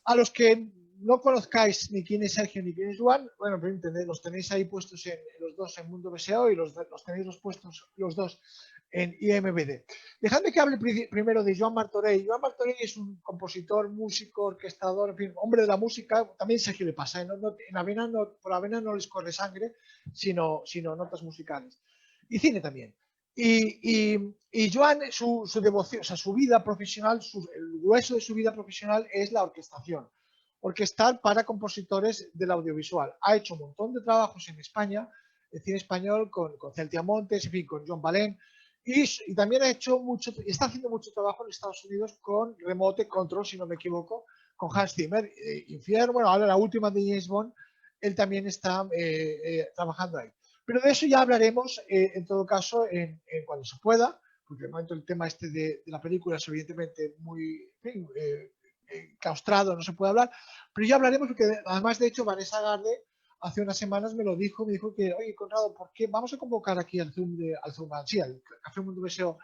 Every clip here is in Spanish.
A los que no conozcáis ni quién es Sergio ni quién es Joan, bueno, pero los tenéis ahí puestos en los dos en Mundo BSO y los tenéis puestos los dos en IMBD. Dejadme que hable primero de Joan Martorell. Joan Martorell es un compositor, músico, orquestador, en fin, hombre de la música. También Sergio le pasa, ¿eh? Por la vena no les corre sangre, sino notas musicales. Y cine también. Y Joan, su devoción, o sea, su vida profesional, el grueso de su vida profesional es la orquestación. Orquestar para compositores del audiovisual. Ha hecho un montón de trabajos en España, en cine español, con Celtia Montes, en fin, con John Balén. Y también está haciendo mucho trabajo en Estados Unidos con Remote Control, si no me equivoco, con Hans Zimmer. Infierno, bueno, ahora la última de James Bond, él también está trabajando ahí. Pero de eso ya hablaremos, en todo caso, cuando se pueda, porque de momento el tema este de la película es evidentemente muy claustrado, no se puede hablar, pero ya hablaremos porque además, de hecho, Vanessa Garde hace unas semanas me dijo que, oye, Conrado, ¿por qué vamos a convocar aquí al Café Mundo Deseo,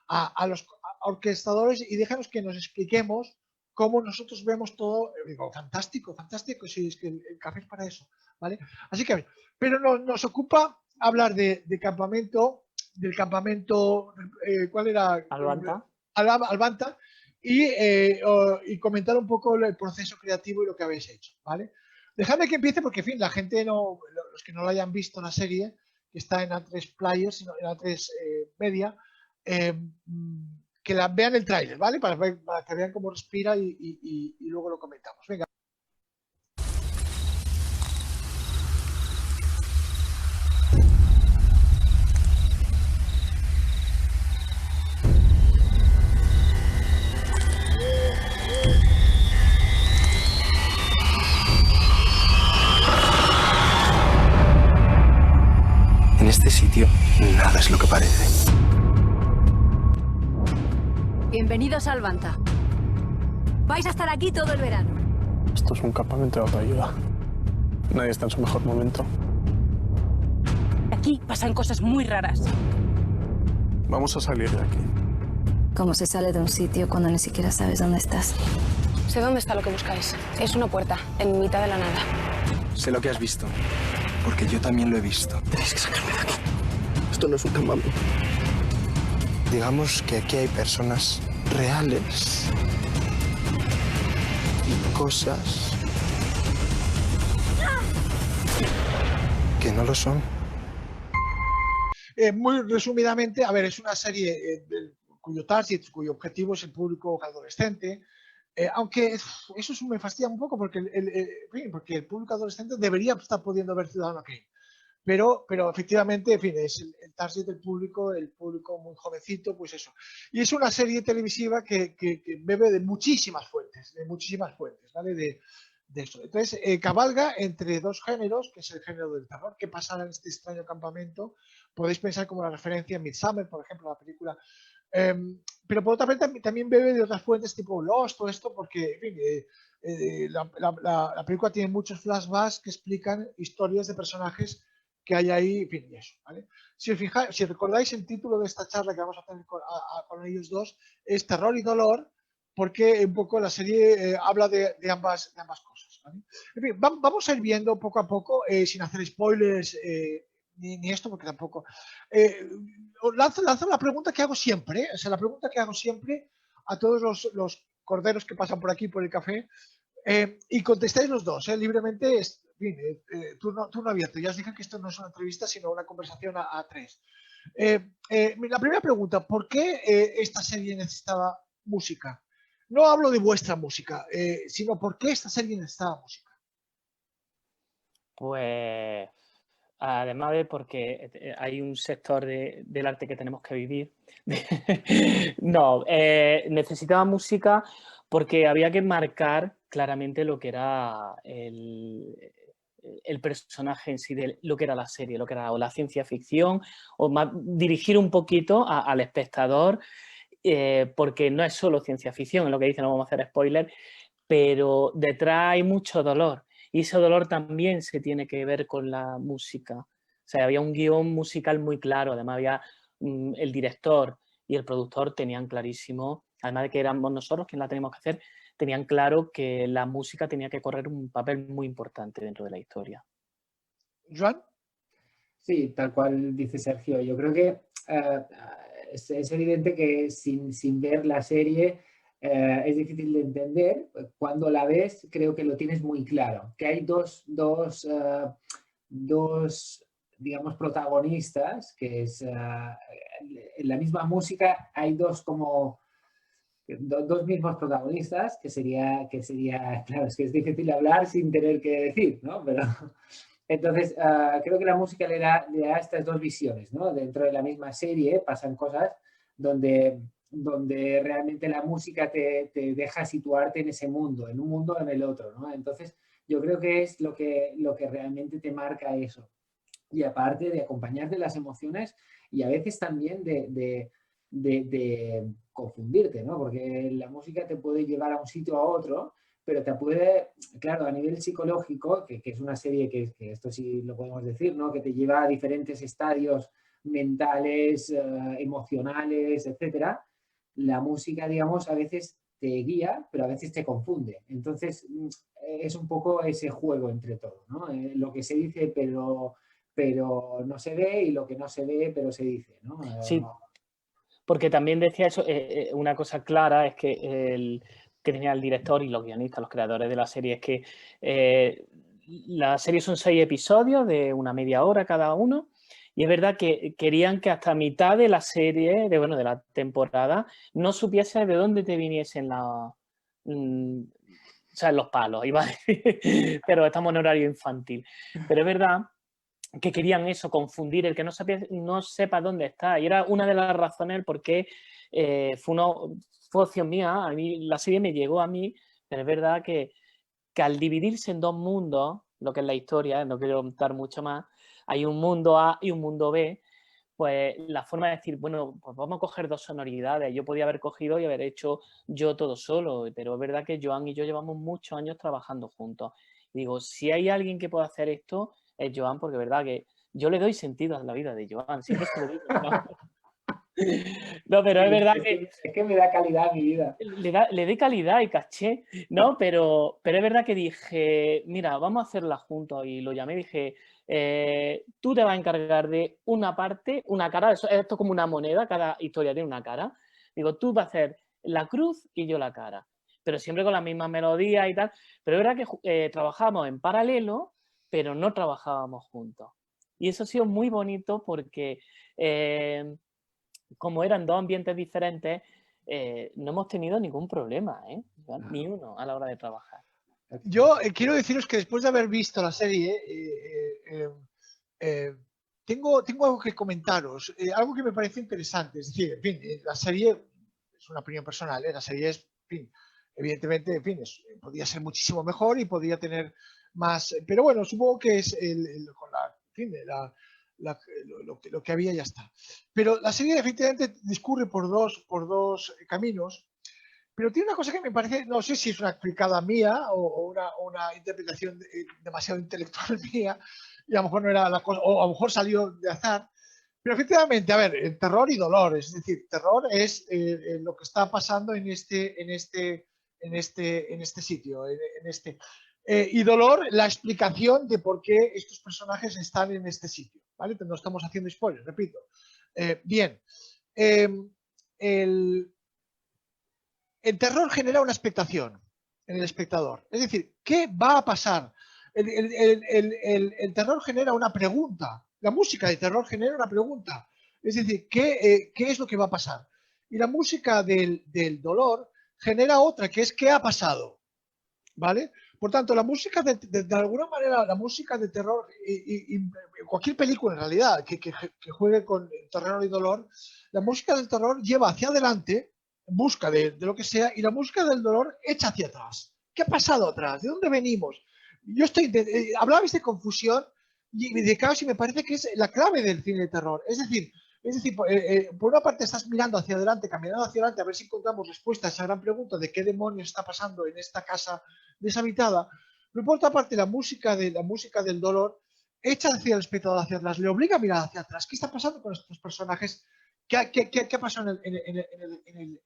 a los orquestadores y déjanos que nos expliquemos cómo nosotros vemos todo? Digo, fantástico, fantástico, sí, es que el café es para eso, ¿vale? Así que, pero nos ocupa hablar del campamento, ¿cuál era? Albanta. Albanta, y comentar un poco el proceso creativo y lo que habéis hecho, ¿vale? Dejadme que empiece porque, en fin, la gente, los que no lo hayan visto la serie, que está en A3 Players, en A3 Media, que la vean el tráiler, ¿vale? Para que vean cómo respira y luego lo comentamos. Venga. En este sitio, nada es lo que parece. Bienvenidos a Albanta. Vais a estar aquí todo el verano. Esto es un campamento de autoayuda. Nadie está en su mejor momento. Aquí pasan cosas muy raras. Vamos a salir de aquí. ¿Cómo se sale de un sitio cuando ni siquiera sabes dónde estás? Sé dónde está lo que buscáis. Es una puerta, en mitad de la nada. Sé lo que has visto, porque yo también lo he visto. Tenéis que sacarme de aquí. Esto no es un campamento. Digamos que aquí hay personas reales y cosas que no lo son. Muy resumidamente, a ver, es una serie cuyo target, cuyo objetivo es el público adolescente, aunque eso me fastidia un poco porque el público adolescente debería estar pudiendo ver Ciudadano Kane. Pero efectivamente, en fin, es el target del público, el público muy jovencito, pues eso. Y es una serie televisiva que bebe de muchísimas fuentes, ¿vale? De eso. Entonces, cabalga entre dos géneros, que es el género del terror. ¿Qué pasará en este extraño campamento? Podéis pensar como la referencia en Midsommar, por ejemplo, la película. Pero por otra parte también bebe de otras fuentes tipo Lost, todo esto, porque, en fin, la película tiene muchos flashbacks que explican historias de personajes que hay ahí, en fin, y eso, ¿vale? Si recordáis, el título de esta charla que vamos a tener con ellos dos es Terror y Dolor, porque un poco la serie habla de ambas cosas, ¿vale? En fin, vamos a ir viendo poco a poco, sin hacer spoilers ni esto, porque tampoco... lanzo la pregunta que hago siempre, o sea, la pregunta que hago siempre a todos los corderos que pasan por aquí, por el café, y contestáis los dos, libremente, turno abierto. Ya os dije que esto no es una entrevista, sino una conversación a tres. La primera pregunta, ¿por qué esta serie necesitaba música? No hablo de vuestra música, sino ¿por qué esta serie necesitaba música? Pues además de porque hay un sector del arte que tenemos que vivir. No, necesitaba música porque había que marcar claramente lo que era el personaje en sí, de lo que era la serie, lo que era o la ciencia ficción, o más, dirigir un poquito al espectador, porque no es solo ciencia ficción, es lo que dicen, no vamos a hacer spoiler, pero detrás hay mucho dolor. Y ese dolor también se tiene que ver con la música. O sea, había un guión musical muy claro, además había el director y el productor tenían clarísimo, además de que éramos nosotros quienes la teníamos que hacer, tenían claro que la música tenía que correr un papel muy importante dentro de la historia. ¿Joan? Sí, tal cual dice Sergio. Yo creo que es evidente que sin ver la serie es difícil de entender. Cuando la ves, creo que lo tienes muy claro. Que hay dos digamos, protagonistas, que es en la misma música hay dos mismos protagonistas, que sería, claro, es que es difícil hablar sin tener que decir, ¿no? Pero entonces, creo que la música le da estas dos visiones, ¿no? Dentro de la misma serie pasan cosas donde realmente la música te deja situarte en ese mundo, en un mundo o en el otro, ¿no? Entonces, yo creo que es lo que realmente te marca eso. Y aparte de acompañarte las emociones y a veces también de confundirte, ¿no? Porque la música te puede llevar a un sitio a otro, pero te puede, claro, a nivel psicológico, que es una serie que esto sí lo podemos decir, ¿no? Que te lleva a diferentes estadios mentales, emocionales, etcétera. La música, digamos, a veces te guía, pero a veces te confunde. Entonces, es un poco ese juego entre todo, ¿no? Lo que se dice, pero no se ve, y lo que no se ve, pero se dice, ¿no? Sí, porque también decía eso, una cosa clara es que tenía el director y los guionistas, los creadores de la serie, es que la serie son 6 episodios de una media hora cada uno, y es verdad que querían que hasta mitad de la serie, de la temporada, no supiese de dónde te viniesen los palos, iba a decir, pero estamos en horario infantil. Pero es verdad que querían eso, confundir, el que no sepa dónde está. Y era una de las razones el por qué fue opción mía. A mí la serie me llegó a mí, pero es verdad que al dividirse en dos mundos, lo que es la historia, no quiero contar mucho más, hay un mundo A y un mundo B, pues la forma de decir, bueno, pues vamos a coger dos sonoridades. Yo podía haber cogido y haber hecho yo todo solo, pero es verdad que Joan y yo llevamos muchos años trabajando juntos. Y digo, si hay alguien que pueda hacer esto, es Joan, porque es verdad que yo le doy sentido a la vida de Joan, siempre se lo digo, ¿no? No, pero es verdad que es que me da calidad a mi vida. le dé calidad y caché, ¿no? Pero es verdad que dije, mira, vamos a hacerla juntos, y lo llamé y dije, tú te vas a encargar de una parte, una cara, esto es como una moneda, cada historia tiene una cara. Digo, tú vas a hacer la cruz y yo la cara, pero siempre con la misma melodía y tal. Pero es verdad que trabajamos en paralelo, pero no trabajábamos juntos. Y eso ha sido muy bonito porque como eran dos ambientes diferentes, no hemos tenido ningún problema, ni uno a la hora de trabajar. Yo quiero deciros que después de haber visto la serie, tengo algo que comentaros, algo que me parece interesante. Es decir, en fin, la serie es una opinión personal, la serie es, en fin, evidentemente, en fin, podría ser muchísimo mejor y podría tener más, pero bueno, supongo que es con la, en fin, lo que había ya está. Pero la serie efectivamente discurre por dos caminos, pero tiene una cosa que me parece, no sé si es una fricada mía o una interpretación demasiado intelectual mía, y a lo mejor no era la cosa, o a lo mejor salió de azar, pero efectivamente, a ver, terror y dolor, es decir, terror es lo que está pasando en este sitio, y dolor, la explicación de por qué estos personajes están en este sitio, ¿vale? No estamos haciendo spoilers, repito. Bien, el terror genera una expectación en el espectador. Es decir, ¿qué va a pasar? El terror genera una pregunta. La música de terror genera una pregunta. Es decir, ¿qué es lo que va a pasar? Y la música del dolor genera otra, que es ¿qué ha pasado? ¿Vale? Por tanto, la música, de alguna manera, la música de terror, y cualquier película en realidad que juegue con terror y dolor, la música del terror lleva hacia adelante en busca de lo que sea, y la música del dolor echa hacia atrás. ¿Qué ha pasado atrás? ¿De dónde venimos? Yo hablabais de confusión y de caos, y me parece que es la clave del cine de terror. Es decir, por una parte estás mirando hacia adelante, caminando hacia adelante, a ver si encontramos respuesta a esa gran pregunta de qué demonios está pasando en esta casa deshabitada, pero por otra parte la música del dolor echa hacia el espectador hacia atrás, le obliga a mirar hacia atrás. ¿Qué está pasando con estos personajes? qué pasó en el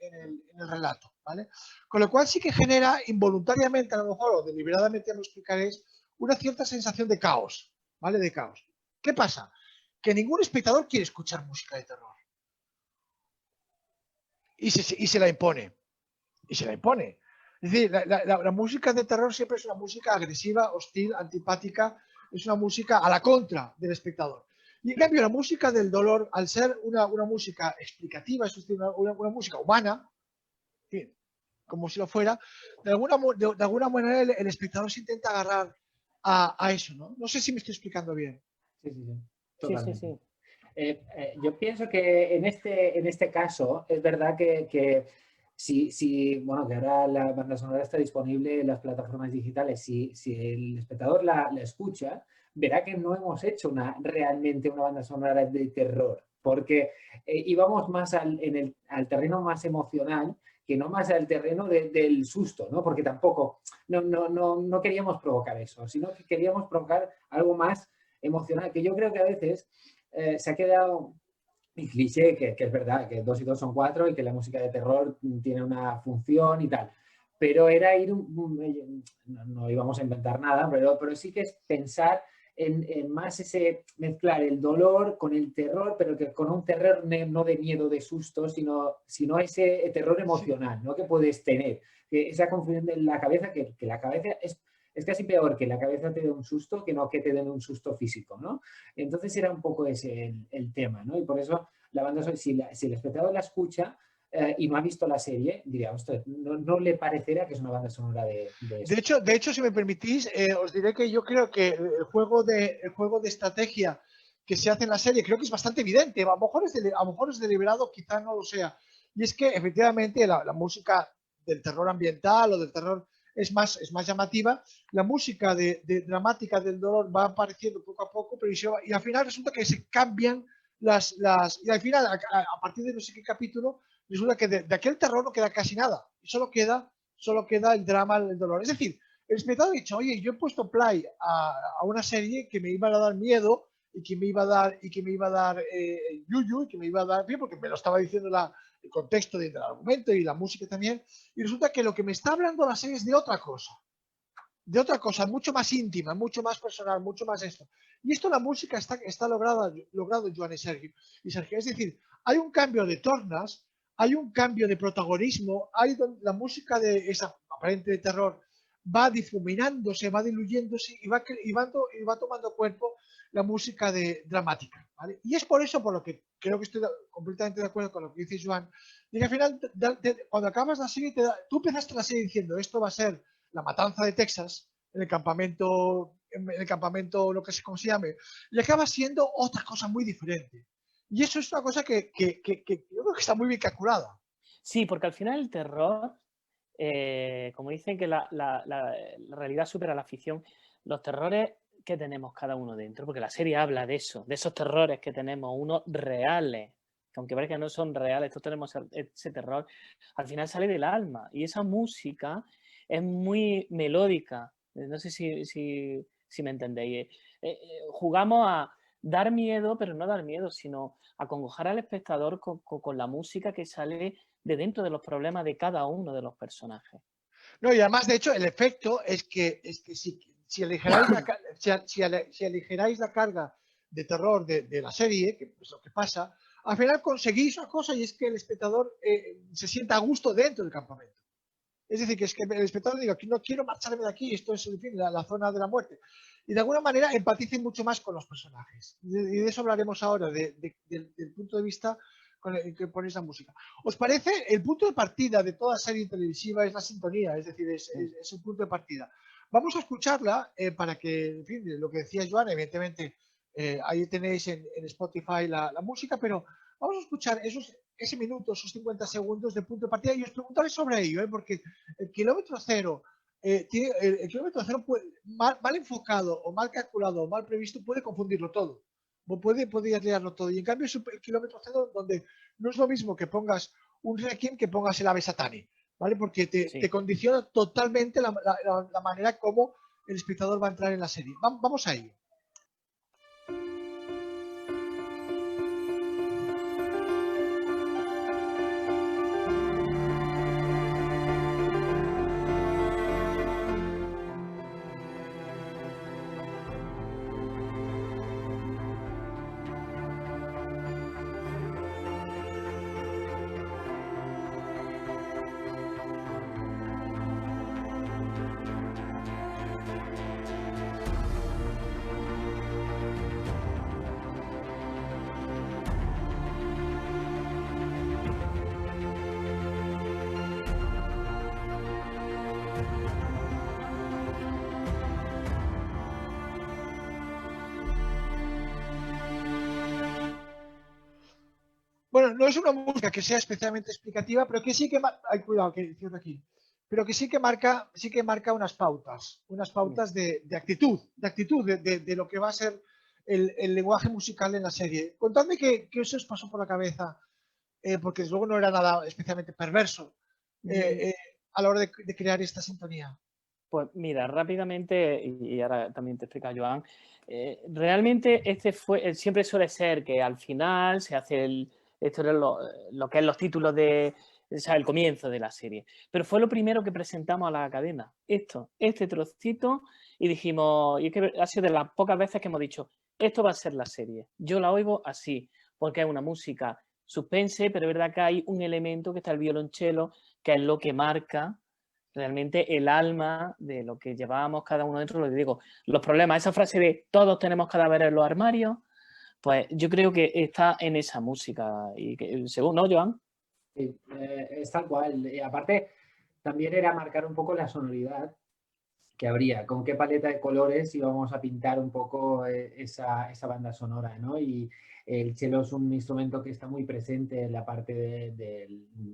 relato, ¿vale? Con lo cual sí que genera involuntariamente, a lo mejor, o deliberadamente, ya lo explicaré, una cierta sensación de caos, ¿vale? De caos. ¿Qué pasa? Que ningún espectador quiere escuchar música de terror. Y se la impone. Y se la impone. Es decir, la música de terror siempre es una música agresiva, hostil, antipática, es una música a la contra del espectador. Y en cambio la música del dolor, al ser una música explicativa, es decir, una música humana, en fin, como si lo fuera, de alguna manera el espectador se intenta agarrar a eso, ¿no? No sé si me estoy explicando bien. Sí, sí, sí. Sí, sí, sí. Yo pienso que en este caso es verdad que bueno, que ahora la banda sonora está disponible en las plataformas digitales. Si el espectador la escucha, verá que no hemos hecho realmente una banda sonora de terror, porque íbamos más al terreno más emocional que no más al terreno del susto, ¿no? Porque tampoco no queríamos provocar eso, sino que queríamos provocar algo más emocional, que yo creo que a veces se ha quedado el cliché, que es verdad, que 2 y 2 son 4 y que la música de terror tiene una función y tal. Pero era no íbamos a inventar nada, pero sí que es pensar en más ese mezclar el dolor con el terror, pero que con un terror no de miedo, de susto, sino ese terror emocional, ¿no? Que puedes tener. Que esa confusión de la cabeza, que la cabeza es casi peor que la cabeza te dé un susto que no que te den un susto físico, ¿no? Entonces era un poco ese el tema, ¿no? Y por eso la banda sonora, si el espectador la escucha y no ha visto la serie, diría, ostras, no le parecerá que es una banda sonora de eso. De hecho, si me permitís, os diré que yo creo que el juego de estrategia que se hace en la serie creo que es bastante evidente. A lo mejor es deliberado, quizá no lo sea. Y es que efectivamente la música del terror ambiental o del terror es más llamativa. La música dramática del dolor va apareciendo poco a poco, pero y al final resulta que se cambian y al final, a partir de no sé qué capítulo, resulta que de aquel terror no queda casi nada. Y solo queda el drama, el dolor. Es decir, el espectador ha dicho, oye, yo he puesto play a una serie que me iba a dar miedo y que me iba a dar yuyu y que me iba a dar bien, porque me lo estaba diciendo el contexto del argumento y la música también, y resulta que lo que me está hablando la serie es de otra cosa mucho más íntima, mucho más personal, mucho más esto. Y esto la música está logrado, Joan y Sergio. Es decir, hay un cambio de tornas, hay un cambio de protagonismo, la música de esa aparente de terror va difuminándose, va diluyéndose y va tomando cuerpo la música dramática, ¿vale? Y es por eso por lo que creo que estoy completamente de acuerdo con lo que dice Joan, y que al final, cuando acabas la serie, tú empezaste la serie diciendo esto va a ser la matanza de Texas, en el campamento, lo que como se llame, y acaba siendo otra cosa muy diferente. Y eso es una cosa que yo creo que está muy bien calculada. Sí, porque al final el terror, como dicen que la realidad supera la ficción, los terrores que tenemos cada uno dentro, porque la serie habla de eso, de esos terrores que tenemos, unos reales, que aunque parezca que no son reales, todos tenemos ese terror, al final sale del alma. Y esa música es muy melódica. No sé si me entendéis. Jugamos a dar miedo, pero no dar miedo, sino acongojar al espectador con la música que sale de dentro de los problemas de cada uno de los personajes. No, y además, de hecho, el efecto es que si aligeráis la carga de terror de la serie, que es lo que pasa, al final conseguís una cosa y es que el espectador se sienta a gusto dentro del campamento. Es decir, que es que el espectador diga que no quiero marcharme de aquí, esto es, en fin, la zona de la muerte. Y de alguna manera empaticen mucho más con los personajes. Y de eso hablaremos ahora, del punto de vista con el que ponéis la música. ¿Os parece? El punto de partida de toda serie televisiva es la sintonía, es decir, es un punto de partida. Vamos a escucharla para que, en fin, lo que decía Joan, evidentemente, ahí tenéis en Spotify la música, pero vamos a escuchar ese minuto, esos 50 segundos de punto de partida y os preguntaré sobre ello, porque el kilómetro cero, el kilómetro cero mal enfocado o mal calculado o mal previsto puede confundirlo todo. Puede liarlo todo. Y en cambio es el kilómetro cero donde no es lo mismo que pongas un Requiem que pongas el Ave Satani, ¿vale? Porque te condiciona totalmente la manera como el espectador va a entrar en la serie. Vamos a ello. Bueno, no es una música que sea especialmente explicativa, pero que sí que... Ay, cuidado, que cierro aquí. Pero que sí que marca unas pautas de actitud, de lo que va a ser el lenguaje musical en la serie. Contadme qué os pasó por la cabeza, porque desde luego no era nada especialmente perverso a la hora de crear esta sintonía. Pues mira, rápidamente, y ahora también te explica Joan, realmente siempre suele ser que al final se hace esto es lo que es los títulos o sea, el comienzo de la serie. Pero fue lo primero que presentamos a la cadena, este trocito, y dijimos, y es que ha sido de las pocas veces que hemos dicho, esto va a ser la serie. Yo la oigo así, porque es una música suspense, pero es verdad que hay un elemento que está el violonchelo, que es lo que marca realmente el alma de lo que llevábamos cada uno dentro. Lo que digo, los problemas, esa frase de todos tenemos cadáveres en los armarios, pues yo creo que está en esa música. Y que, según, ¿no, Joan? Sí, es tal cual. Y aparte, también era marcar un poco la sonoridad que habría, con qué paleta de colores íbamos a pintar un poco esa banda sonora, ¿no? Y el cello es un instrumento que está muy presente en la parte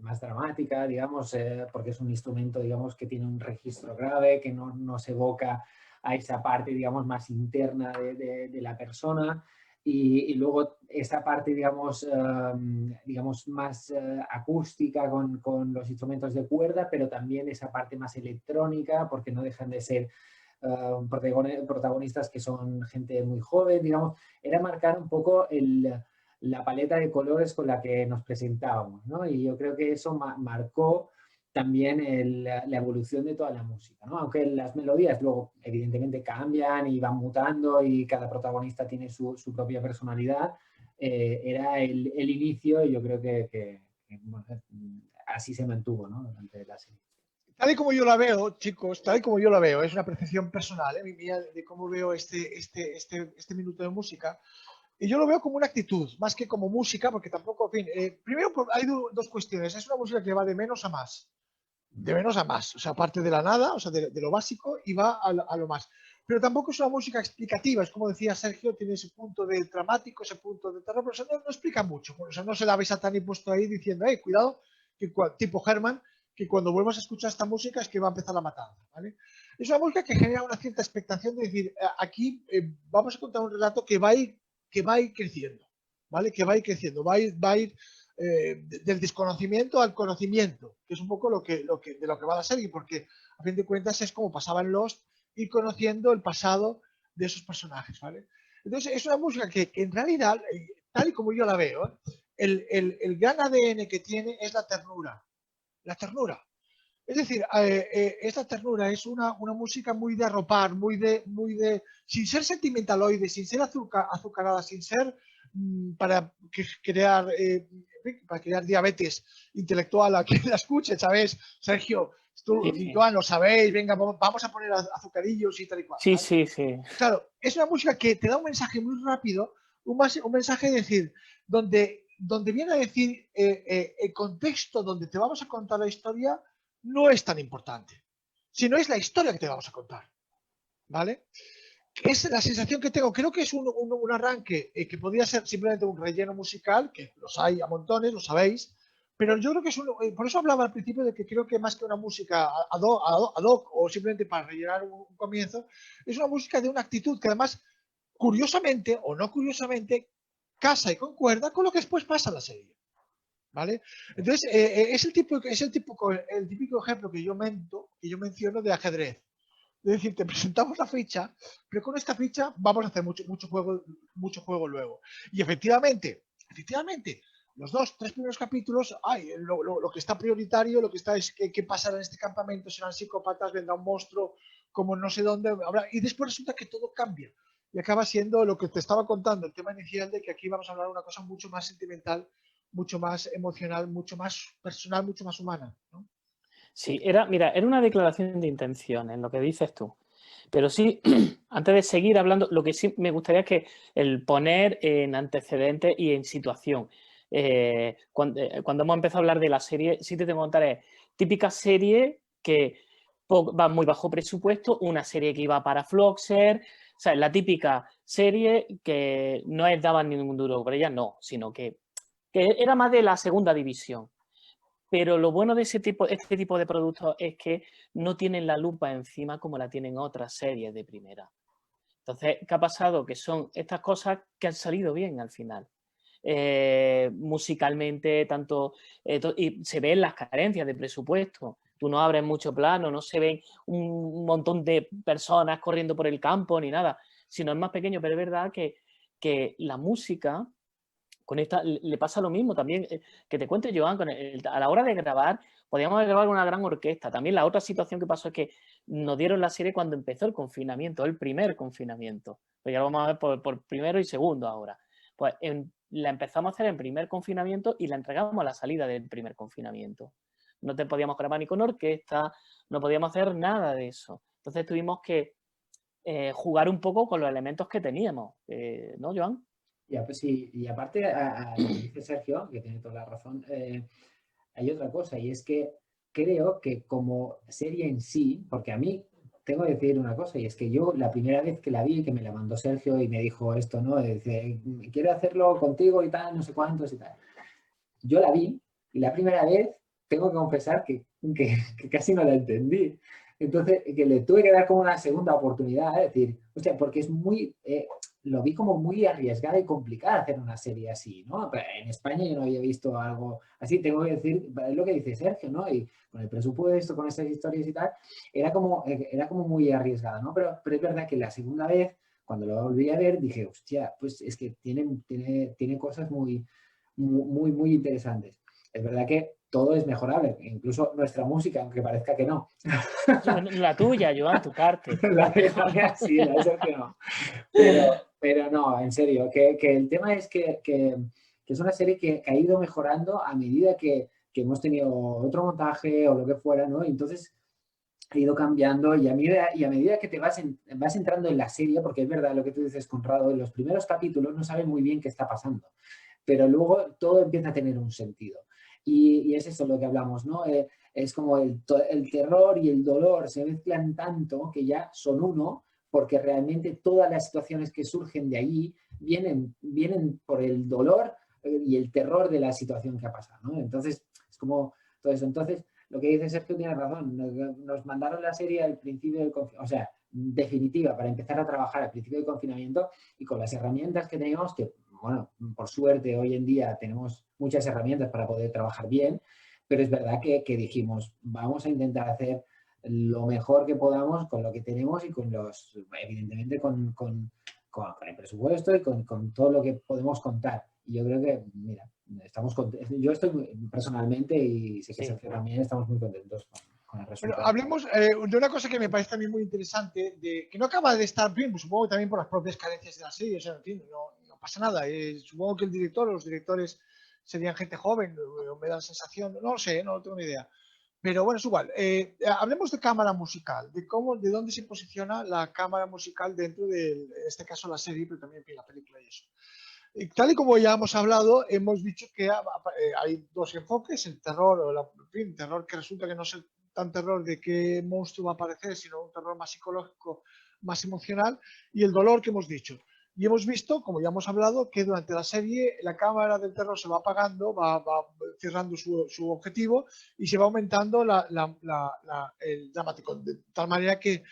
más dramática, digamos, porque es un instrumento, digamos, que tiene un registro grave, que no se evoca a esa parte, digamos, más interna de la persona. Y luego esa parte, digamos más acústica con los instrumentos de cuerda, pero también esa parte más electrónica, porque no dejan de ser protagonistas que son gente muy joven, digamos. Era marcar un poco la paleta de colores con la que nos presentábamos, ¿no? Y yo creo que eso marcó también la evolución de toda la música, ¿no? Aunque las melodías luego evidentemente cambian y van mutando y cada protagonista tiene su propia personalidad, era el inicio y yo creo que bueno, así se mantuvo, ¿no? Durante la serie. Tal y como yo la veo, chicos, tal y como yo la veo, es una percepción personal, mía, de cómo veo este minuto de música. Y yo lo veo como una actitud, más que como música, porque tampoco, en fin, primero hay dos cuestiones. Es una música que va de menos a más. De menos a más, o sea, parte de la nada, o sea, de lo básico y va a lo más. Pero tampoco es una música explicativa, es como decía Sergio, tiene ese punto de dramático, ese punto de terror, pero eso no explica mucho. O sea, no se la vais a Tani puesto ahí diciendo, cuidado, que tipo Herman, que cuando vuelvas a escuchar esta música es que va a empezar la matanza, ¿vale? Es una música que genera una cierta expectación de decir, aquí vamos a contar un relato que va a ir creciendo, ¿vale? Que va a ir creciendo, va a ir del desconocimiento al conocimiento, que es un poco de lo que va la serie, porque a fin de cuentas es como pasaba en Lost, ir conociendo el pasado de esos personajes, ¿vale? Entonces es una música que en realidad, tal y como yo la veo, el gran ADN que tiene es la ternura. La ternura. Es decir, esta ternura es una música muy de arropar, muy de sin ser sentimentaloide, sin ser azucarada, sin ser para crear diabetes intelectual a quien la escuche, ¿sabes? Sergio, tú y Joan lo sabéis, venga, vamos a poner azucarillos y tal y cual. Sí, ¿vale? sí. Claro, es una música que te da un mensaje muy rápido, un mensaje de decir, donde viene a decir el contexto donde te vamos a contar la historia no es tan importante, sino es la historia que te vamos a contar, ¿vale? Es la sensación que tengo. Creo que es un arranque que podría ser simplemente un relleno musical, que los hay a montones, lo sabéis, pero yo creo que es por eso hablaba al principio de que creo que más que una música ad hoc o simplemente para rellenar un comienzo, es una música de una actitud que además, curiosamente o no curiosamente, casa y concuerda con lo que después pasa en la serie, ¿vale? Entonces, es el típico ejemplo que yo menciono de ajedrez. Es decir, te presentamos la ficha, pero con esta ficha vamos a hacer mucho juego luego. Y efectivamente, los 2-3 primeros capítulos, lo que está prioritario, lo que está es qué pasará en este campamento, serán psicópatas, vendrá un monstruo, como no sé dónde, y después resulta que todo cambia. Y acaba siendo lo que te estaba contando, el tema inicial de que aquí vamos a hablar de una cosa mucho más sentimental, mucho más emocional, mucho más personal, mucho más humana, ¿no? Sí, era una declaración de intenciones, lo que dices tú. Pero sí, antes de seguir hablando, lo que sí me gustaría es que el poner en antecedentes y en situación. Cuando hemos empezado a hablar de la serie, sí te tengo que contar, es típica serie que va muy bajo presupuesto, una serie que iba para Floxer, o sea, la típica serie que no es daban ningún duro por ella, no, sino que que era más de la segunda división. Pero lo bueno de este tipo de productos es que no tienen la lupa encima como la tienen otras series de primera. Entonces, ¿qué ha pasado? Que son estas cosas que han salido bien al final. Musicalmente, tanto... y se ven las carencias de presupuesto. Tú no abres mucho plano, no se ven un montón de personas corriendo por el campo ni nada, sino es más pequeño, pero es verdad que la música... Con esta le pasa lo mismo también, que te cuente Joan, a la hora de grabar, podíamos grabar una gran orquesta. También la otra situación que pasó es que nos dieron la serie cuando empezó el confinamiento, el primer confinamiento. Pues ya lo vamos a ver por primero y segundo ahora. Pues la empezamos a hacer en primer confinamiento y la entregamos a la salida del primer confinamiento. No te podíamos grabar ni con orquesta, no podíamos hacer nada de eso. Entonces tuvimos que jugar un poco con los elementos que teníamos, ¿no, Joan? Ya, pues sí, y aparte a lo que dice Sergio, que tiene toda la razón, hay otra cosa, y es que creo que como serie en sí, porque a mí tengo que decir una cosa, y es que yo la primera vez que la vi, que me la mandó Sergio y me dijo esto, ¿no? Dice, quiero hacerlo contigo y tal, no sé cuántos y tal. Yo la vi, y la primera vez tengo que confesar que casi no la entendí. Entonces, que le tuve que dar como una segunda oportunidad, es decir, o sea, porque es muy... lo vi como muy arriesgada y complicada hacer una serie así, ¿no? Pero en España yo no había visto algo así, tengo que decir, es lo que dice Sergio, ¿no? Y con el presupuesto, con estas historias y tal, era como muy arriesgada, ¿no? Pero es verdad que la segunda vez, cuando lo volví a ver, dije, hostia, pues es que tiene cosas muy interesantes. Es verdad que todo es mejorable, incluso nuestra música, aunque parezca que no. La tuya, Joan, tu parte. La mía sí, la de Sergio no. Pero no, en serio, que el tema es que es una serie que ha ido mejorando a medida que hemos tenido otro montaje o lo que fuera, ¿no? Entonces ha ido cambiando y a medida que te vas entrando en la serie, porque es verdad lo que tú dices, Conrado, en los primeros capítulos no sabes muy bien qué está pasando, pero luego todo empieza a tener un sentido. Y es eso lo que hablamos, ¿no? Es como el terror y el dolor se mezclan tanto que ya son uno, porque realmente todas las situaciones que surgen de allí vienen por el dolor y el terror de la situación que ha pasado, ¿no? Entonces, es como todo eso. Entonces, lo que dice Sergio tiene razón. Nos mandaron la serie al principio del confinamiento, o sea, definitiva, para empezar a trabajar al principio del confinamiento y con las herramientas que teníamos, que, bueno, por suerte hoy en día tenemos muchas herramientas para poder trabajar bien, pero es verdad que dijimos, vamos a intentar hacer lo mejor que podamos con lo que tenemos y con evidentemente con el presupuesto y con todo lo que podemos contar. Y yo creo que, mira, yo estoy personalmente, y sé que Sergio también, estamos muy contentos con el resultado. Bueno, hablemos de una cosa que me parece también muy interesante, que no acaba de estar bien, pues supongo que también por las propias carencias de la serie, o sea, en fin, no pasa nada. Supongo que el director o los directores serían gente joven, me da la sensación, no lo sé, no tengo ni idea. Pero bueno, es igual. Hablemos de cámara musical, de dónde se posiciona la cámara musical dentro de, en este caso, la serie, pero también en la película y eso. Tal y como ya hemos hablado, hemos dicho que hay dos enfoques, el terror, terror que resulta que no es tan terror de qué monstruo va a aparecer, sino un terror más psicológico, más emocional, y el dolor que hemos dicho. Y hemos visto, como ya hemos hablado, que durante la serie la cámara del terror se va apagando, va cerrando su objetivo y se va aumentando el dramático. De tal manera que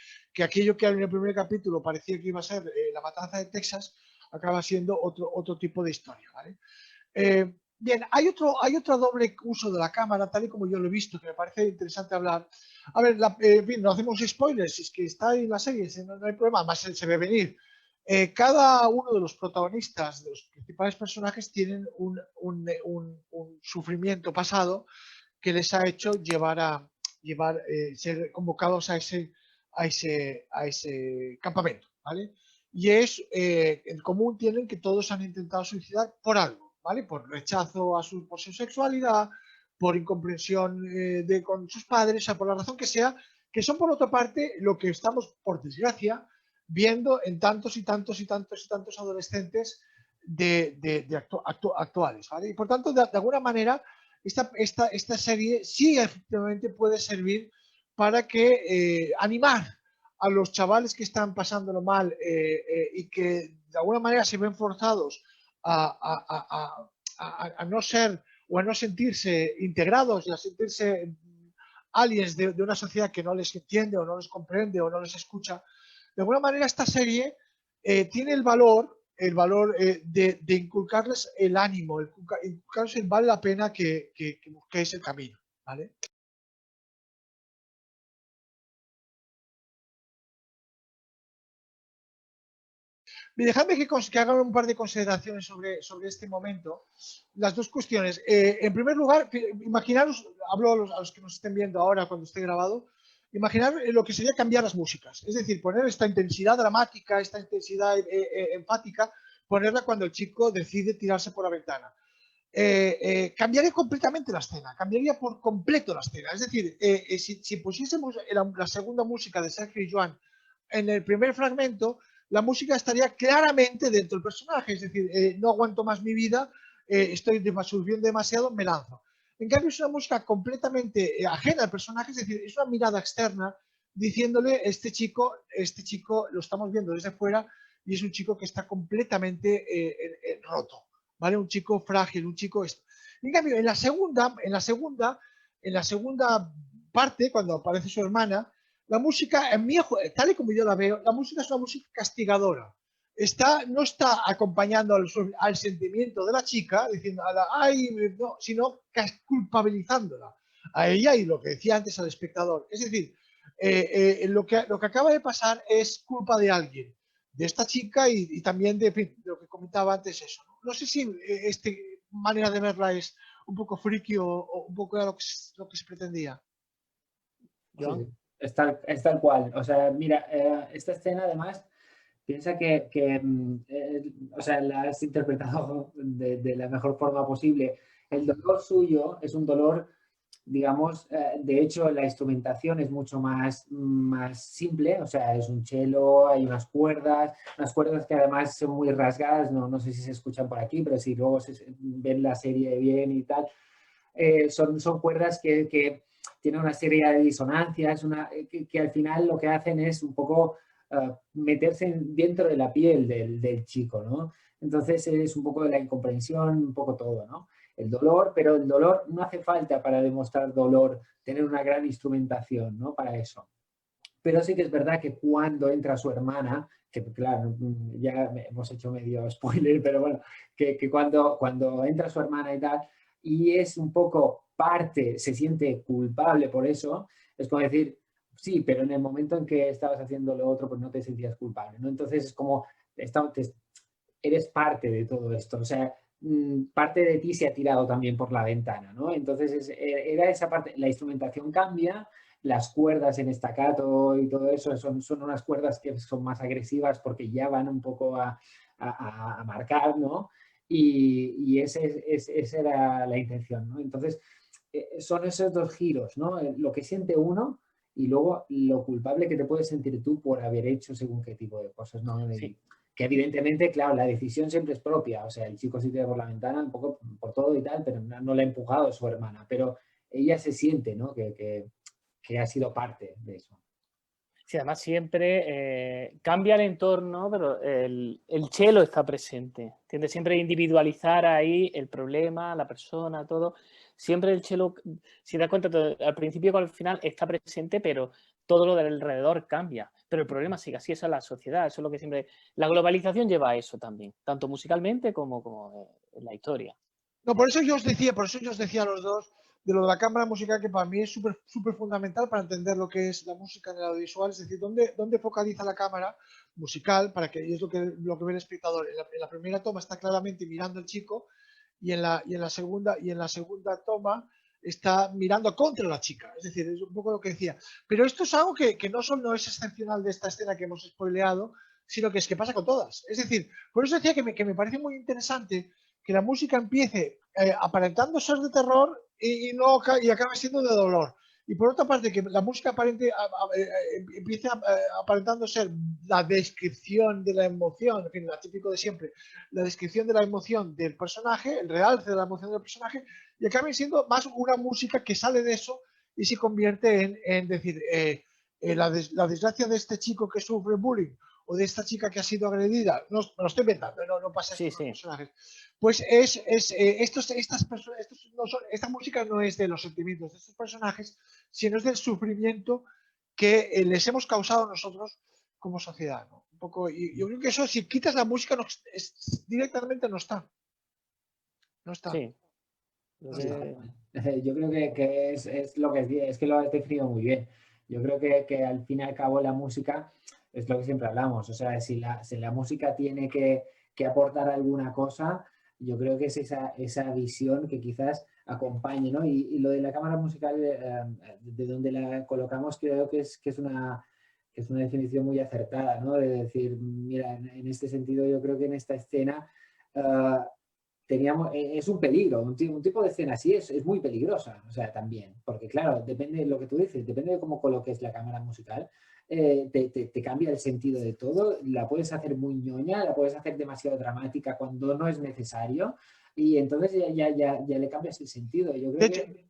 aquello que en el primer capítulo parecía que iba a ser la matanza de Texas, acaba siendo otro tipo de historia, ¿vale? Bien, hay otro doble uso de la cámara, tal y como yo lo he visto, que me parece interesante hablar. A ver, bien, no hacemos spoilers, es que está en la serie, no hay problema, además se ve venir. Cada uno de los protagonistas, de los principales personajes, tienen un sufrimiento pasado que les ha hecho ser convocados a ese campamento, ¿vale? Y en común tienen que todos han intentado suicidar por algo, ¿vale? Por rechazo por su sexualidad, por incomprensión con sus padres, o sea, por la razón que sea, que son por otra parte lo que estamos, por desgracia, viendo en tantos y tantos adolescentes actuales, ¿vale? Y por tanto, de alguna manera, esta serie sí efectivamente puede servir para que animar a los chavales que están pasándolo mal y que de alguna manera se ven forzados a a no ser o a no sentirse integrados y a sentirse aliens de una sociedad que no les entiende o no les comprende o no les escucha. De alguna manera esta serie tiene el valor de inculcarles el ánimo, inculcarles el vale la pena que busquéis el camino, ¿vale? Dejadme que haga un par de consideraciones sobre este momento. Las dos cuestiones. En primer lugar, imaginaros, hablo a los que nos estén viendo ahora cuando esté grabado, imaginar lo que sería cambiar las músicas. Es decir, poner esta intensidad dramática, esta intensidad empática, ponerla cuando el chico decide tirarse por la ventana. Cambiaría completamente la escena, cambiaría por completo la escena. Es decir, si pusiésemos la segunda música de Sergio y Joan en el primer fragmento, la música estaría claramente dentro del personaje, es decir, no aguanto más mi vida, estoy subiendo demasiado, me lanzo. En cambio, es una música completamente ajena al personaje, es decir, es una mirada externa diciéndole, este chico lo estamos viendo desde fuera y es un chico que está completamente roto, ¿vale? Un chico frágil, un chico esto. En cambio, en la segunda parte, cuando aparece su hermana, la música, tal y como yo la veo, la música es una música castigadora. No está acompañando al sentimiento de la chica, diciendo, ay, no, sino culpabilizándola a ella y lo que decía antes al espectador. Es decir, lo que acaba de pasar es culpa de alguien, de esta chica y también de lo que comentaba antes eso. No sé si esta manera de verla es un poco friki o un poco lo que se pretendía. Joan. Sí. Es tal cual. O sea, mira, esta escena además, piensa o sea, la has interpretado de la mejor forma posible. El dolor suyo es un dolor, digamos, de hecho la instrumentación es mucho más simple, o sea, es un cello, hay unas cuerdas que además son muy rasgadas, no sé si se escuchan por aquí, pero si luego ven la serie bien y tal, son cuerdas que tiene una serie de disonancias, que al final lo que hacen es un poco meterse dentro de la piel del chico, ¿no? Entonces es un poco de la incomprensión, un poco todo, ¿no? El dolor, pero el dolor no hace falta para demostrar dolor, tener una gran instrumentación, ¿no? Para eso. Pero sí que es verdad que cuando entra su hermana, que claro, ya hemos hecho medio spoiler, pero bueno, que cuando entra su hermana y tal, y es un poco se siente culpable por eso, es como decir, sí, pero en el momento en que estabas haciendo lo otro, pues no te sentías culpable, ¿no? Entonces es como, eres parte de todo esto, o sea, parte de ti se ha tirado también por la ventana, ¿no? Entonces era esa parte, la instrumentación cambia, las cuerdas en staccato y todo eso son unas cuerdas que son más agresivas porque ya van un poco a marcar, ¿no? Y esa era la intención, ¿no? Entonces, son esos dos giros, ¿no? Lo que siente uno y luego lo culpable que te puedes sentir tú por haber hecho según qué tipo de cosas, ¿no? Sí. Que evidentemente, claro, la decisión siempre es propia, o sea, el chico se tira por la ventana un poco por todo y tal, pero no le ha empujado su hermana, pero ella se siente, ¿no? Que ha sido parte de eso. Sí, además siempre cambia el entorno, pero el cello está presente. Tiende siempre a individualizar ahí el problema, la persona, todo. Siempre el cello, si te das cuenta, al principio con el final está presente, pero todo lo del alrededor cambia. Pero el problema sigue así, esa es la sociedad, eso es lo que siempre... La globalización lleva a eso también, tanto musicalmente como en la historia. No, por eso yo os decía a los dos de lo de la cámara musical, que para mí es súper fundamental para entender lo que es la música en el audiovisual, es decir, dónde focaliza la cámara musical, para que, y es lo que ve el espectador. En la primera toma está claramente mirando al chico y en la segunda toma está mirando contra la chica, es decir, es un poco lo que decía. Pero esto es algo que no solo no es excepcional de esta escena que hemos spoileado, sino que pasa con todas. Es decir, por eso decía que me parece muy interesante que la música empiece aparentando ser de terror y acabe siendo de dolor. Y por otra parte, que la música empiece aparentando ser la descripción de la emoción, en fin, lo típico de siempre, la descripción de la emoción del personaje, el realce de la emoción del personaje, y acabe siendo más una música que sale de eso y se convierte en decir, la desgracia de este chico que sufre bullying o de esta chica que ha sido agredida, no, me lo estoy inventando, no pasa Sí, esto con sí. los personajes, pues esta música no es de los sentimientos de estos personajes, sino es del sufrimiento que les hemos causado nosotros como sociedad, ¿no? Un poco, y yo creo que eso, si quitas la música, directamente no está. No está. Sí. Lo Sí, que- yo creo que es lo que es que lo has definido muy bien. Yo creo que al fin y al cabo la música es lo que siempre hablamos. O sea, si la música tiene que aportar alguna cosa, yo creo que es esa visión que quizás acompañe, ¿no? Y lo de la cámara musical, de donde la colocamos, creo que es una definición muy acertada, ¿no? De decir, mira, en este sentido, yo creo que en esta escena teníamos, es un peligro, un tipo de escena así es muy peligrosa, o sea, también, porque claro, depende de lo que tú dices, depende de cómo coloques la cámara musical, te cambia el sentido de todo, la puedes hacer muy ñoña, la puedes hacer demasiado dramática cuando no es necesario, y entonces ya le cambias el sentido. Yo creo De hecho, que...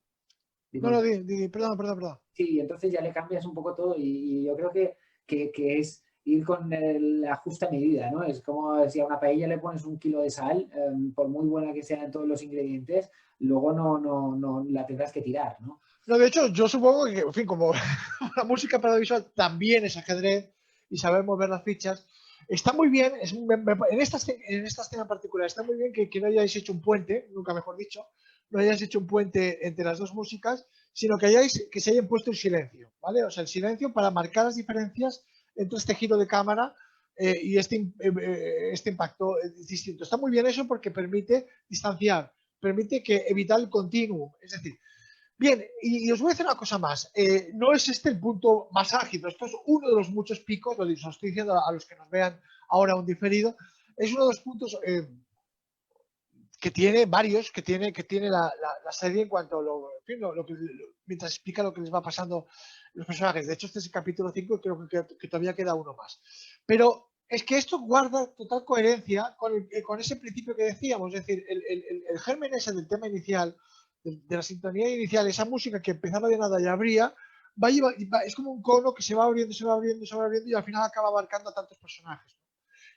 no, perdón. Sí, entonces ya le cambias un poco todo y yo creo que es ir con la justa medida, ¿no? Es como si a una paella le pones 1 kilo de sal, por muy buena que sean todos los ingredientes, luego no la tendrás que tirar, ¿no? No, de hecho, yo supongo que, en fin, como la música para audiovisual también es ajedrez y saber mover las fichas, está muy bien, en esta escena en particular, está muy bien que no hayáis hecho un puente, nunca mejor dicho, no hayáis hecho un puente entre las dos músicas, sino que se hayan puesto en silencio, ¿vale? O sea, el silencio para marcar las diferencias entre este giro de cámara y este impacto distinto. Está muy bien eso porque permite distanciar, permite evitar el continuum, es decir, bien, y os voy a decir una cosa más. No es este el punto más álgido. Esto es uno de los muchos picos, lo estoy diciendo a los que nos vean ahora un diferido. Es uno de los puntos que tiene varios, que tiene la serie en cuanto a mientras explica lo que les va pasando los personajes. De hecho, este es el capítulo 5 y creo que todavía queda uno más. Pero es que esto guarda total coherencia con ese principio que decíamos. Es decir, el germen ese del tema inicial, de la sintonía inicial, esa música que empezaba de nada y abría, es como un cono que se va abriendo y al final acaba abarcando a tantos personajes.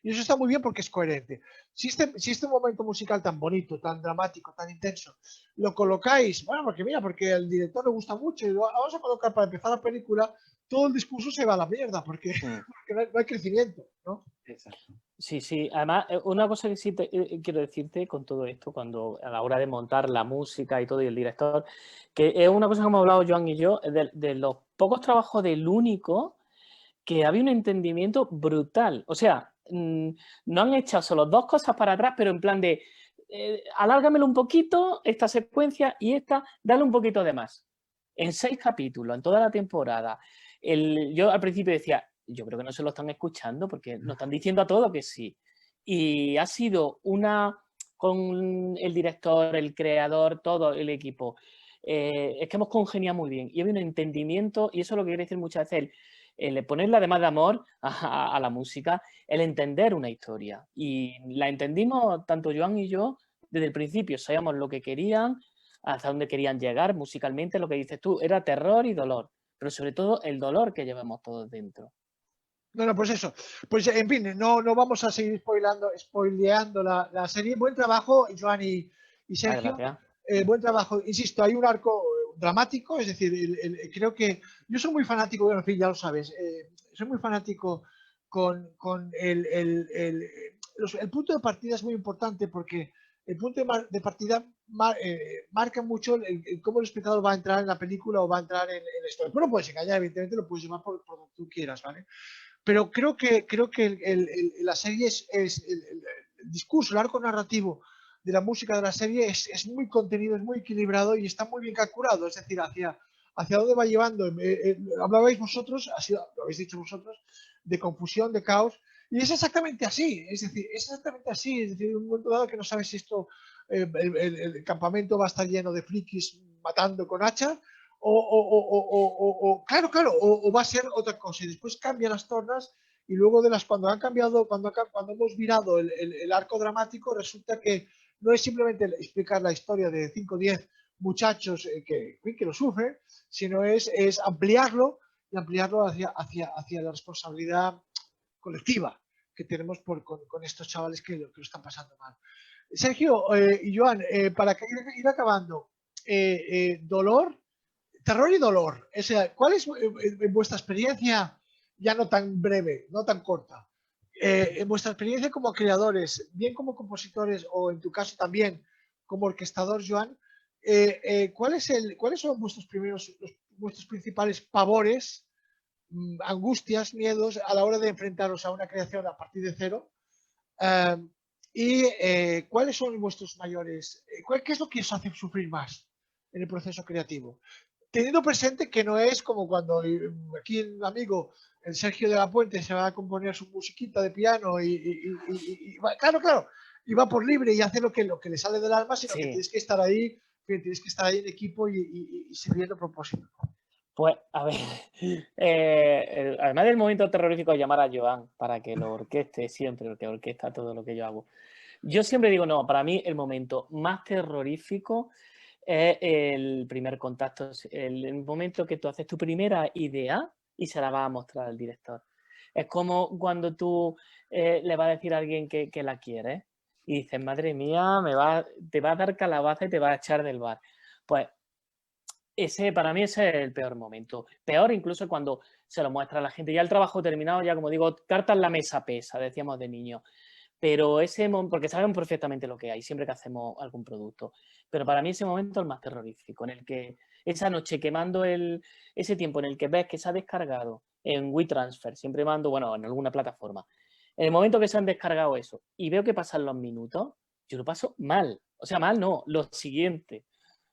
Y eso está muy bien porque es coherente. Si este momento musical tan bonito, tan dramático, tan intenso, lo colocáis, bueno, porque al director le gusta mucho, y vamos a colocar para empezar la película, todo el discurso se va a la mierda, porque no hay crecimiento, ¿no? Exacto. Sí. Además, una cosa que sí quiero decirte con todo esto, cuando a la hora de montar la música y todo, y el director, que es una cosa que hemos hablado Joan y yo, de los pocos trabajos del único, que había un entendimiento brutal. O sea, no han echado solo 2 cosas para atrás, pero en plan de alárgamelo un poquito, esta secuencia y esta, dale un poquito de más. En 6 capítulos, en toda la temporada. Yo al principio decía, yo creo que no se lo están escuchando porque nos están diciendo a todo que sí. Y ha sido con el director, el creador, todo el equipo. Es que hemos congeniado muy bien y había un entendimiento, y eso es lo que quiere decir muchas veces el ponerle además de amor a la música, el entender una historia. Y la entendimos tanto Joan y yo desde el principio, sabíamos lo que querían, hasta dónde querían llegar musicalmente, lo que dices tú, era terror y dolor, pero sobre todo el dolor que llevamos todos dentro. No, pues eso. Pues en fin, no vamos a seguir spoileando la serie. Buen trabajo, Joan y Sergio. Gracias. Buen trabajo. Insisto, hay un arco dramático, es decir, creo que yo soy muy fanático, bueno, en fin, ya lo sabes, soy muy fanático con el punto de partida es muy importante porque el punto de partida marca mucho cómo el espectador va a entrar en la película o va a entrar en la historia. Bueno, puedes engañar, evidentemente lo puedes llevar por donde tú quieras, ¿vale? Pero creo que la serie el discurso, el arco narrativo de la música de la serie es muy contenido, es muy equilibrado y está muy bien calculado. Es decir, hacia dónde va llevando. Hablabais vosotros, lo habéis dicho vosotros, de confusión, de caos. Y es exactamente así. Es decir, en un momento dado que no sabes si esto, el campamento va a estar lleno de frikis matando con hacha. Claro, o va a ser otra cosa y después cambian las tornas y luego cuando hemos virado el arco dramático resulta que no es simplemente explicar la historia de 5 o 10 muchachos que lo sufren, sino es ampliarlo y ampliarlo hacia la responsabilidad colectiva que tenemos con estos chavales que lo están pasando mal. Sergio y Joan, para ir acabando, dolor, terror y dolor. O sea, ¿cuál es vuestra experiencia, ya no tan breve, no tan corta, en vuestra experiencia como creadores, bien como compositores o en tu caso también como orquestador, Joan, ¿cuáles son vuestros principales pavores, angustias, miedos a la hora de enfrentaros a una creación a partir de cero? ¿Cuáles son vuestros mayores, qué es lo que os hace sufrir más en el proceso creativo? Teniendo presente que no es como cuando aquí el amigo, el Sergio de la Puente, se va a componer su musiquita de piano claro, y va por libre y hace lo que le sale del alma, sino que tienes que estar ahí en equipo y sirviendo propósito. Pues, a ver, además del momento terrorífico, llamar a Joan para que lo orqueste siempre, porque orquesta todo lo que yo hago. Yo siempre digo, no, para mí el momento más terrorífico es el primer contacto, el momento que tú haces tu primera idea y se la vas a mostrar al director. Es como cuando tú le vas a decir a alguien que la quieres y dices, madre mía, te va a dar calabaza y te va a echar del bar. Pues para mí ese es el peor momento. Peor incluso cuando se lo muestra a la gente. Ya el trabajo terminado, ya como digo, carta en la mesa pesa, decíamos de niño. Pero porque sabemos perfectamente lo que hay siempre que hacemos algún producto. Pero para mí ese momento es el más terrorífico, en el que esa noche quemando ese tiempo en el que ves que se ha descargado en WeTransfer, siempre mando, bueno, en alguna plataforma. En el momento que se han descargado eso y veo que pasan los minutos, yo lo paso mal. O sea, mal no, lo siguiente.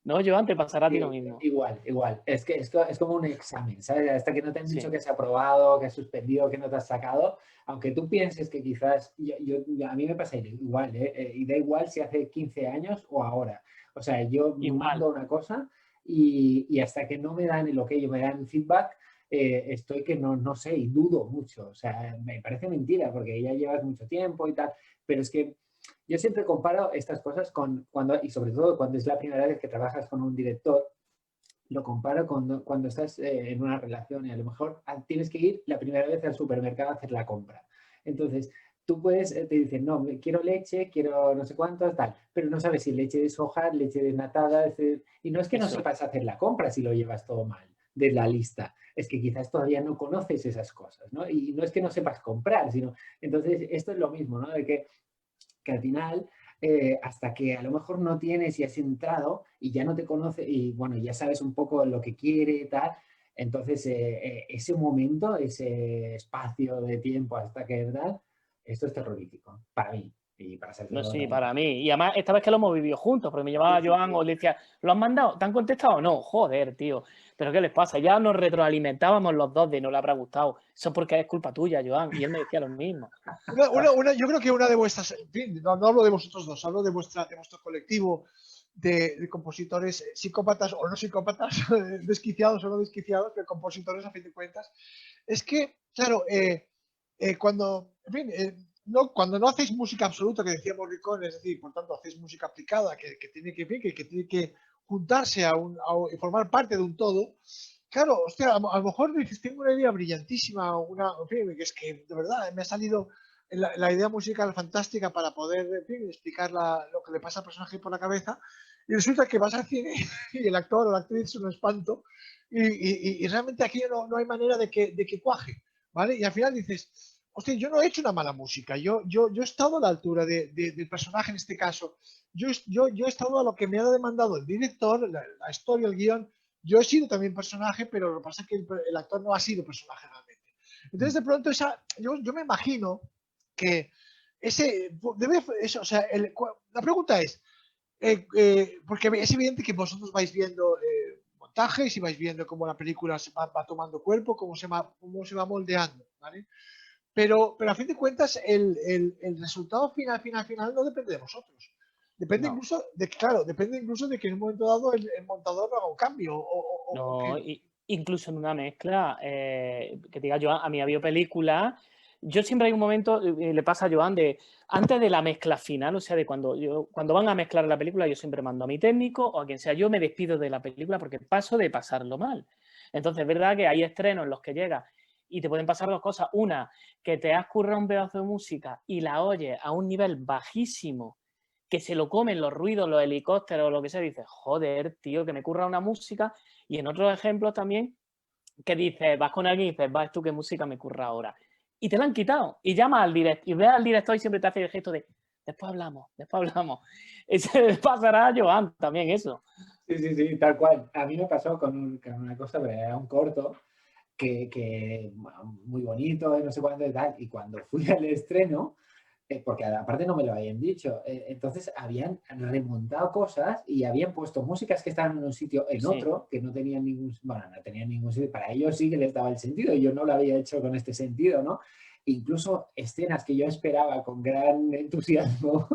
¿No, Joan? Te pasará a ti lo mismo. Igual. Es que es como un examen, ¿sabes? Hasta que no te han dicho que has aprobado, que has suspendido, que no te has sacado, aunque tú pienses que quizás, a mí me pasa igual, y da igual si hace 15 años o ahora. O sea, yo mando una cosa y hasta que no me dan el ok, me dan feedback, estoy que no sé y dudo mucho. O sea, me parece mentira porque ya llevas mucho tiempo y tal, pero es que yo siempre comparo estas cosas y sobre todo cuando es la primera vez que trabajas con un director, lo comparo cuando estás en una relación y a lo mejor tienes que ir la primera vez al supermercado a hacer la compra. Entonces, tú te dicen, no, quiero leche, quiero no sé cuántos, tal, pero no sabes si leche de soja, leche desnatada, y no es que no sepas hacer la compra si lo llevas todo mal de la lista, es que quizás todavía no conoces esas cosas, ¿no? Y no es que no sepas comprar, sino, entonces, esto es lo mismo, ¿no? De que al final, hasta que a lo mejor no tienes y has entrado y ya no te conoce y bueno, ya sabes un poco lo que quiere y tal, entonces ese momento, ese espacio de tiempo hasta que, ¿verdad? Esto es terrorífico para mí. Y para Sergio, no, sí, para mí. Y además, esta vez que lo hemos vivido juntos, porque me llamaba Joan o le decía, ¿lo han mandado? ¿Te han contestado? No, joder, tío. ¿Pero qué les pasa? Ya nos retroalimentábamos los dos de no le habrá gustado. Eso porque es culpa tuya, Joan. Y él me decía lo mismo. Yo creo que una de vuestras, en fin, no hablo de vosotros dos, hablo de vuestro colectivo de compositores psicópatas o no psicópatas, desquiciados o no desquiciados, pero compositores a fin de cuentas, es que, claro, cuando no hacéis música absoluta, que decíamos Ricón, es decir, por tanto, hacéis música aplicada, que tiene que juntarse y formar parte de un todo. Claro, hostia, a lo mejor dices, tengo una idea brillantísima, en fin, que es que de verdad me ha salido la idea musical fantástica para poder, en fin, explicar lo que le pasa al personaje por la cabeza, y resulta que vas al cine y el actor o la actriz es un espanto, y realmente aquí no hay manera de que cuaje, ¿vale? Y al final dices, hostia, yo no he hecho una mala música, yo he estado a la altura del personaje en este caso, yo he estado a lo que me ha demandado el director, la historia, el guión. Yo he sido también personaje, pero lo que pasa es que el actor no ha sido personaje realmente. Entonces, de pronto, yo me imagino que o sea, la pregunta es, porque es evidente que vosotros vais viendo montajes y vais viendo cómo la película va tomando cuerpo, cómo se va moldeando, ¿vale? Pero a fin de cuentas, el resultado final no depende de vosotros. Depende incluso de que en un momento dado el montador no haga un cambio. Incluso en una mezcla, que te diga Joan, a mí había películas, yo siempre hay un momento, le pasa a Joan, antes de la mezcla final, o sea, de cuando van a mezclar la película, yo siempre mando a mi técnico o a quien sea, yo me despido de la película porque paso de pasarlo mal. Entonces, es verdad que hay estrenos en los que llega Y te pueden pasar dos cosas. Una, que te has currado un pedazo de música y la oyes a un nivel bajísimo, que se lo comen los ruidos, los helicópteros o lo que sea, y dices, joder, tío, que me curra una música. Y en otros ejemplos también, que dices, vas con alguien y dices, vas tú, qué música me curra ahora. Y te la han quitado. Y llamas al director, y ves al director y siempre te hace el gesto de, después hablamos, después hablamos. Ese pasará a Joan también eso. Sí, tal cual. A mí me pasó con una cosa, pero era un corto que bueno, muy bonito y no sé cuánto y tal. Y cuando fui al estreno, porque aparte no me lo habían dicho, entonces habían remontado cosas y habían puesto músicas que estaban en un sitio en otro, que no tenían ningún, bueno, no tenían ningún sentido. Para ellos sí que les daba el sentido. Yo no lo había hecho con este sentido, ¿no? Incluso escenas que yo esperaba con gran entusiasmo,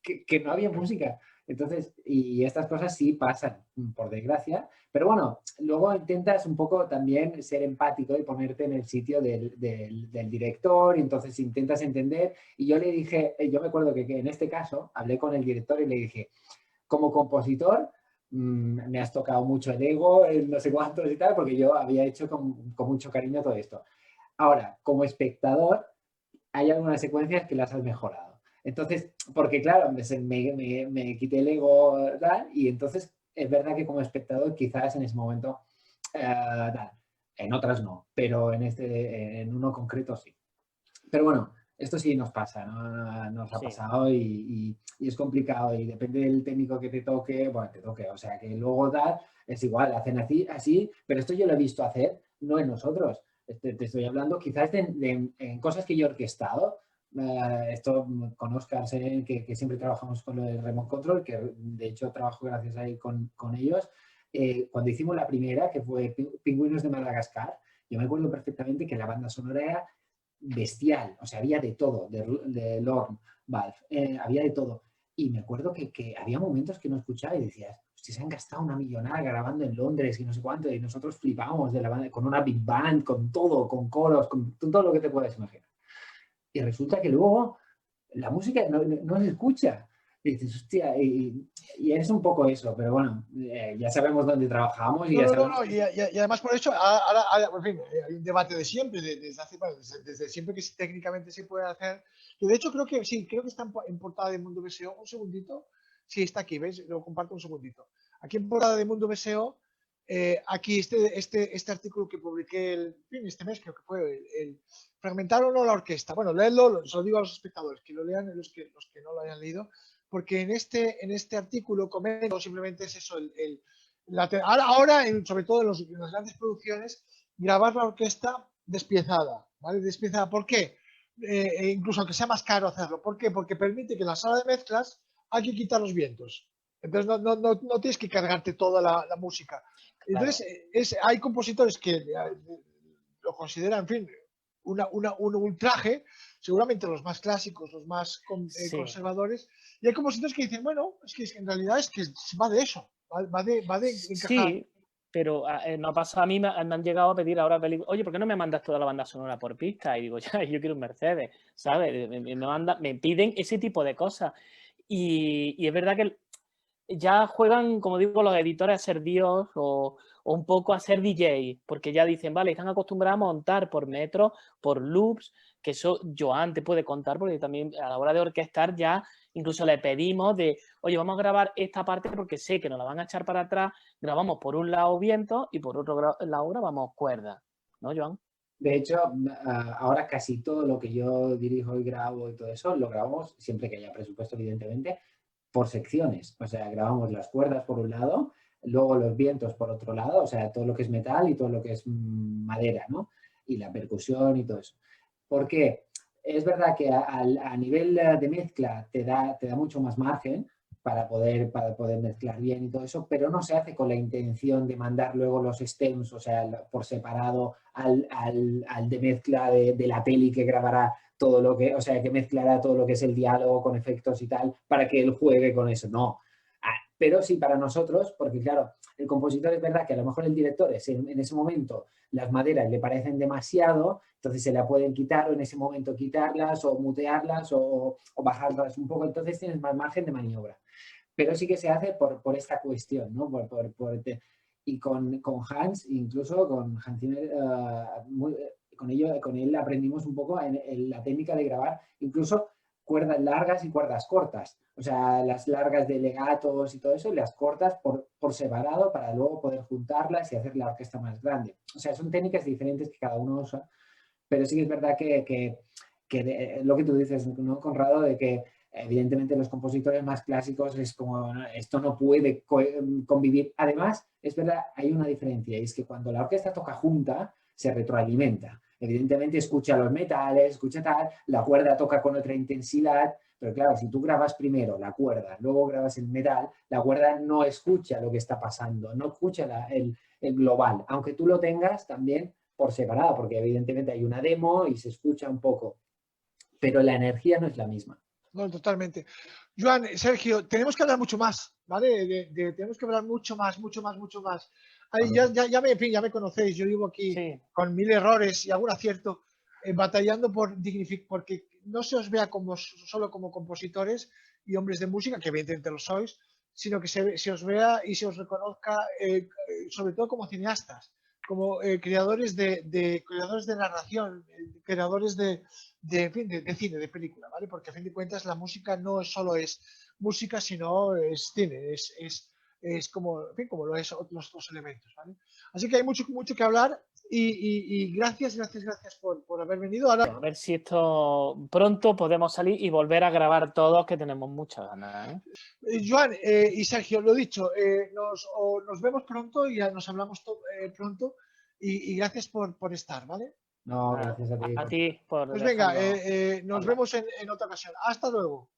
que no había música. Entonces, y estas cosas sí pasan, por desgracia, pero bueno, luego intentas un poco también ser empático y ponerte en el sitio del director, y entonces intentas entender, y yo le dije, yo me acuerdo que en este caso hablé con el director y le dije, como compositor, me has tocado mucho el ego, el no sé cuántos y tal, porque yo había hecho con mucho cariño todo esto. Ahora, como espectador, hay algunas secuencias que las has mejorado. Entonces, porque claro, me quité el ego tal, y entonces es verdad que como espectador quizás en ese momento tal, en otras no, pero en uno concreto sí. Pero bueno, esto sí nos pasa, ¿no? Nos ha pasado y es complicado y depende del técnico que te toque, bueno, te toque, o sea que luego tal, es igual, hacen así, pero esto yo lo he visto hacer, no en nosotros. Te estoy hablando quizás en cosas que yo he orquestado. Esto con Óscar Serén, que siempre trabajamos con el Remote Control, que de hecho trabajo gracias a él con ellos. Cuando hicimos la primera, que fue Pingüinos de Madagascar, yo me acuerdo perfectamente que la banda sonora era bestial, o sea, había de todo, de Lorne, Valve, había de todo. Y me acuerdo que había momentos que no escuchaba y decías, hostia, se han gastado una millonada grabando en Londres y no sé cuánto, y nosotros flipábamos de la banda, con una big band, con todo, con coros, con todo lo que te puedas imaginar. Y resulta que luego la música no se escucha. Y dices, hostia, y es un poco eso, pero bueno, ya sabemos dónde trabajamos y ya sabemos... Y además por eso, ahora, en fin, hay un debate de siempre, desde siempre que técnicamente se puede hacer. Y de hecho creo que sí, creo que está en portada de Mundo BSO. Un segundito. Sí, está aquí, ¿ves? Lo comparto un segundito. Aquí en portada de Mundo BSO, aquí este artículo que publiqué este mes, creo que fue fragmentaron la orquesta. Bueno, leedlo, se lo digo a los espectadores, que lo lean los que no lo hayan leído, porque en este artículo comento simplemente es eso, ahora sobre todo en las grandes producciones, grabar la orquesta despiezada, ¿vale? Despiezada, ¿por qué? Incluso aunque sea más caro hacerlo. ¿Por qué? Porque permite que en la sala de mezclas hay que quitar los vientos. Entonces no tienes que cargarte toda la música. Entonces hay compositores que lo consideran, en fin, un ultraje, seguramente los más clásicos, los más conservadores, y hay compositores que dicen, bueno, es que en realidad es que va de eso, va de encajar. Sí, pero no pasa, a mí me han llegado a pedir ahora películas, oye, ¿por qué no me mandas toda la banda sonora por pista? Y digo, ya, yo quiero un Mercedes, ¿sabes? Me piden ese tipo de cosas. Y es verdad que ya juegan, como digo, los editores a ser Dios o un poco a ser DJ, porque ya dicen, vale, están acostumbrados a montar por metro, por loops, que eso Joan te puede contar, porque también a la hora de orquestar ya incluso le pedimos de, oye, vamos a grabar esta parte porque sé que nos la van a echar para atrás, grabamos por un lado viento y por otro lado grabamos cuerdas, ¿no, Joan? De hecho, ahora casi todo lo que yo dirijo y grabo y todo eso, lo grabamos, siempre que haya presupuesto, evidentemente, por secciones. O sea, grabamos las cuerdas por un lado, luego los vientos por otro lado, o sea, todo lo que es metal y todo lo que es madera, ¿no? Y la percusión y todo eso. ¿Por qué? Es verdad que a nivel de mezcla te da mucho más margen para poder mezclar bien y todo eso, pero no se hace con la intención de mandar luego los stems, o sea, por separado al de mezcla de la peli que grabará todo lo que, o sea, que mezclará todo lo que es el diálogo con efectos y tal, para que él juegue con eso. No. Pero sí para nosotros, porque claro, el compositor es verdad que a lo mejor el director en ese momento las maderas le parecen demasiado, entonces se la pueden quitar o en ese momento quitarlas o mutearlas o bajarlas un poco, entonces tienes más margen de maniobra. Pero sí que se hace por esta cuestión, ¿no? y con Hans, incluso con Hans Zimmer, con él aprendimos un poco en la técnica de grabar, incluso cuerdas largas y cuerdas cortas. O sea, las largas de legatos y todo eso, y las cortas por separado para luego poder juntarlas y hacer la orquesta más grande. O sea, son técnicas diferentes que cada uno usa, pero sí que es verdad que lo que tú dices, ¿no, Conrado? De que evidentemente los compositores más clásicos es como, ¿no? Esto no puede convivir. Además, es verdad, hay una diferencia, y es que cuando la orquesta toca junta, se retroalimenta. Evidentemente escucha los metales, escucha tal, la cuerda toca con otra intensidad, pero claro, si tú grabas primero la cuerda, luego grabas el metal, la cuerda no escucha lo que está pasando, no escucha el global, aunque tú lo tengas también por separado, porque evidentemente hay una demo y se escucha un poco, pero la energía no es la misma. No, totalmente. Joan, Sergio, tenemos que hablar mucho más, ¿vale? Tenemos que hablar mucho más. Ahí, ya me conocéis, yo vivo aquí Sí. con 1000 errores y algún acierto, batallando porque no se os vea solo como compositores y hombres de música, que evidentemente lo sois, sino que se os vea y se os reconozca sobre todo como cineastas, como creadores creadores de narración, creadores de cine, de película, ¿vale? Porque a fin de cuentas la música no solo es música, sino es cine, es como, en fin, como lo es los otros elementos, ¿vale? Así que hay mucho que hablar y gracias por haber venido. Ahora, A ver si esto pronto podemos salir y volver a grabar todos, que tenemos muchas ganas, ¿eh? Joan y Sergio, lo dicho, nos vemos pronto y ya nos hablamos pronto y gracias por estar, ¿vale? No, gracias a ti. A ti por Pues venga, dejarnos nos hablar. vemos en otra ocasión. Hasta luego.